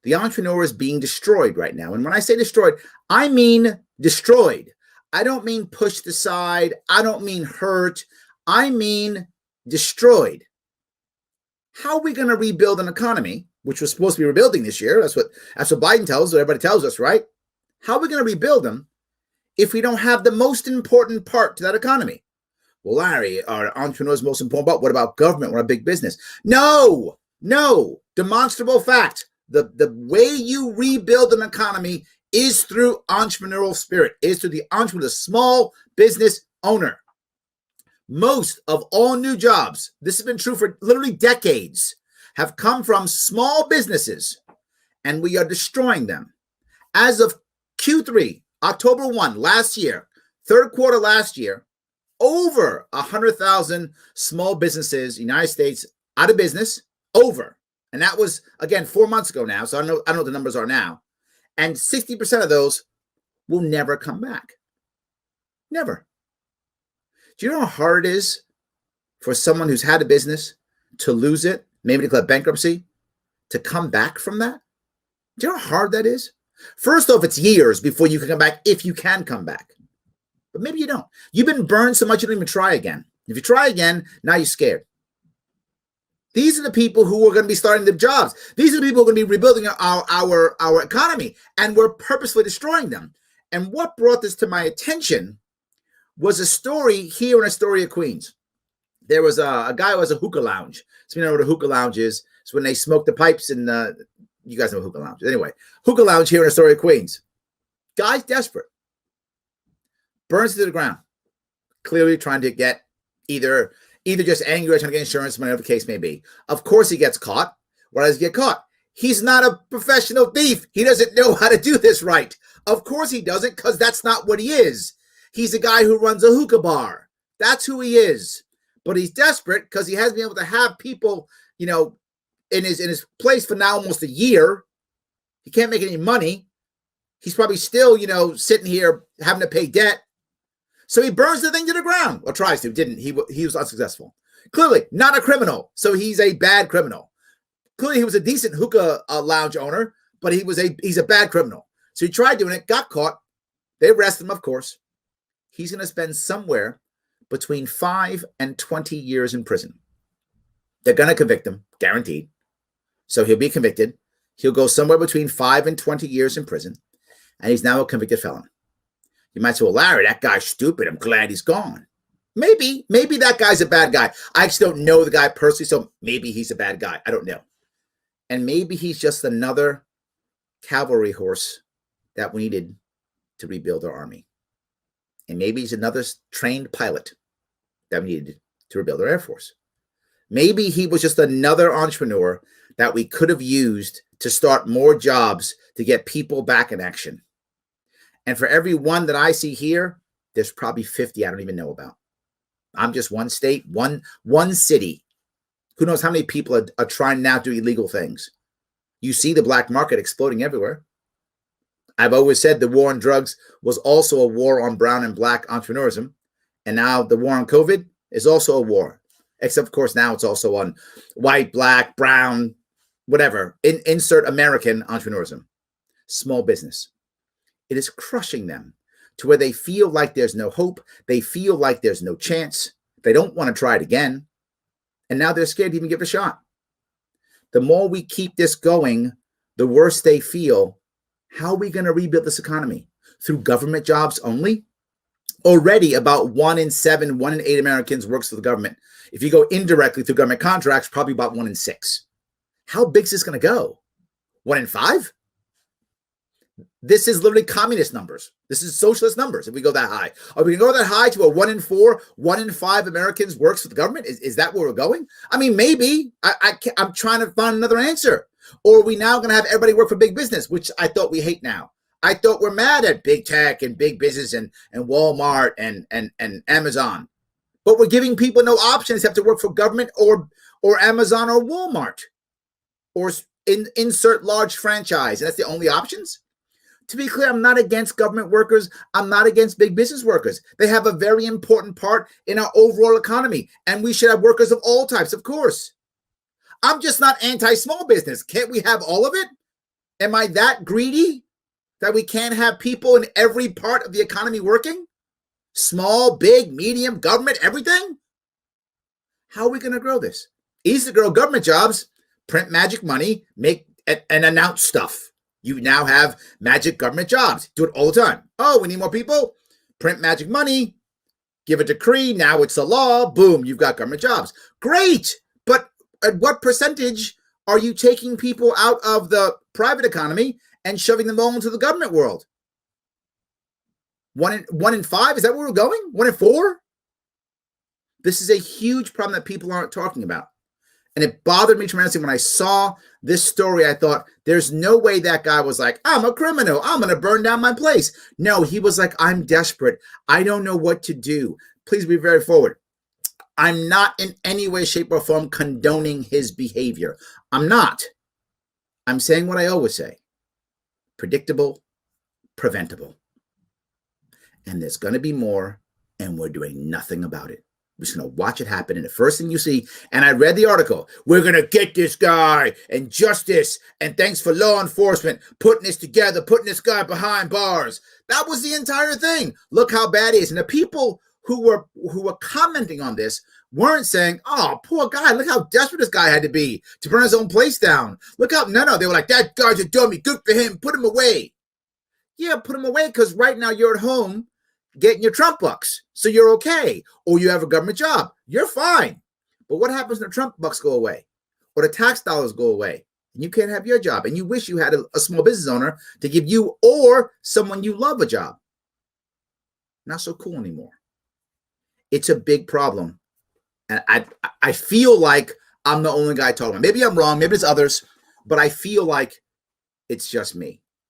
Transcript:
The entrepreneur is being destroyed right now. And when I say destroyed, I mean destroyed. I don't mean pushed aside. I don't mean hurt. I mean destroyed. How are we going to rebuild an economy, which we're supposed to be rebuilding this year? That's what Biden tells us, everybody tells us, right? How are we going to rebuild them if we don't have the most important part to that economy? Well, Larry, are entrepreneurs most important part? What about government? What about big business? No. Demonstrable fact. The way you rebuild an economy is through entrepreneurial spirit, is through the entrepreneur, the small business owner. Most of all new jobs, this has been true for literally decades, have come from small businesses, and we are destroying them. As of Q3, October 1 last year, third quarter last year, over 100,000 small businesses, United States, out of business, over. And that was, again, 4 months ago now, so I don't know what the numbers are now. And 60% of those will never come back. Never. Do you know how hard it is for someone who's had a business to lose it, maybe declare bankruptcy, to come back from that? Do you know how hard that is? First off, it's years before you can come back, if you can come back. But maybe you don't. You've been burned so much you don't even try again. If you try again, now you're scared. These are the people who are going to be starting the jobs. These are the people who are going to be rebuilding our economy, and we're purposefully destroying them. And what brought this to my attention was a story here in Astoria, Queens. There was a guy who has a hookah lounge. So you know what a hookah lounge is? It's when they smoke the pipes, and you guys know hookah lounge. Anyway, hookah lounge here in Astoria, Queens. Guy's desperate. Burns to the ground. Clearly trying to get either just angry or trying to get insurance, whatever the case may be. Of course he gets caught. Why does he get caught? He's not a professional thief. He doesn't know how to do this right. Of course he doesn't, because that's not what he is. He's a guy who runs a hookah bar. That's who he is. But he's desperate because he hasn't been able to have people, in his place for now almost a year. He can't make any money. He's probably still, sitting here having to pay debt. So he burns the thing to the ground, or tries to. Didn't. He was unsuccessful. Clearly not a criminal, so he's a bad criminal. Clearly he was a decent hookah lounge owner, but he's a bad criminal. So he tried doing it, got caught. They arrested him, of course. He's going to spend somewhere between 5 and 20 years in prison. They're going to convict him, guaranteed. So he'll be convicted. He'll go somewhere between 5 and 20 years in prison, and he's now a convicted felon. You might say, well, Larry, that guy's stupid. I'm glad he's gone. Maybe that guy's a bad guy. I just don't know the guy personally, so maybe he's a bad guy. I don't know. And maybe he's just another cavalry horse that we needed to rebuild our army. And maybe he's another trained pilot that we needed to rebuild our Air Force. Maybe he was just another entrepreneur that we could have used to start more jobs to get people back in action. And for every one that I see here, there's probably 50 I don't even know about. I'm just one state, one city. Who knows how many people are trying now to do illegal things? You see the black market exploding everywhere. I've always said the war on drugs was also a war on brown and black entrepreneurism. And now the war on COVID is also a war. Except, of course, now it's also on white, black, brown, whatever. Insert American entrepreneurism. Small business. It is crushing them to where they feel like there's no hope. They feel like there's no chance. They don't want to try it again. And now they're scared to even give it a shot. The more we keep this going, the worse they feel. How are we going to rebuild this economy? Through government jobs only? Already about 1 in 7, 1 in 8 Americans works for the government. If you go indirectly through government contracts, probably about 1 in 6. How big is this going to go? 1 in 5? This is literally communist numbers. This is socialist numbers if we go that high. Are we going to go that high to a 1 in 4, 1 in 5 Americans works for the government? Is that where we're going? I mean, maybe. I'm trying to find another answer. Or are we now going to have everybody work for big business, which I thought we hate now? I thought we're mad at big tech and big business and Walmart and Amazon. But we're giving people no options. They have to work for government or Amazon or Walmart. Or insert large franchise. And that's the only options? To be clear, I'm not against government workers. I'm not against big business workers. They have a very important part in our overall economy. And we should have workers of all types, of course. I'm just not anti-small business. Can't we have all of it? Am I that greedy that we can't have people in every part of the economy working? Small, big, medium, government, everything? How are we going to grow this? Easy to grow government jobs, print magic money, make and announce stuff. You now have magic government jobs. Do it all the time. Oh, we need more people? Print magic money, give a decree. Now it's a law. Boom, you've got government jobs. Great. But at what percentage are you taking people out of the private economy and shoving them all into the government world? One in five? Is that where we're going? 1 in 4? This is a huge problem that people aren't talking about. And it bothered me tremendously when I saw this story. I thought, there's no way that guy was like, I'm a criminal. I'm going to burn down my place. No, he was like, I'm desperate. I don't know what to do. Please be very forward. I'm not in any way, shape, or form condoning his behavior. I'm not. I'm saying what I always say. Predictable, preventable. And there's going to be more, and we're doing nothing about it. We're just going to watch it happen. And the first thing you see, and I read the article, we're going to get this guy and justice, and thanks for law enforcement putting this together, putting this guy behind bars. That was the entire thing. Look how bad it is. And the people who were commenting on this weren't saying, oh, poor guy, look how desperate this guy had to be to burn his own place down. Look how, no, they were like, that guy's a dummy. Good for him. Put him away. Yeah, put him away because right now you're at home getting your Trump bucks. So you're okay. Or you have a government job. You're fine. But what happens when the Trump bucks go away? Or the tax dollars go away? And you can't have your job. And you wish you had a small business owner to give you or someone you love a job. Not so cool anymore. It's a big problem. And I feel like I'm the only guy talking about it. Maybe I'm wrong. Maybe it's others. But I feel like it's just me.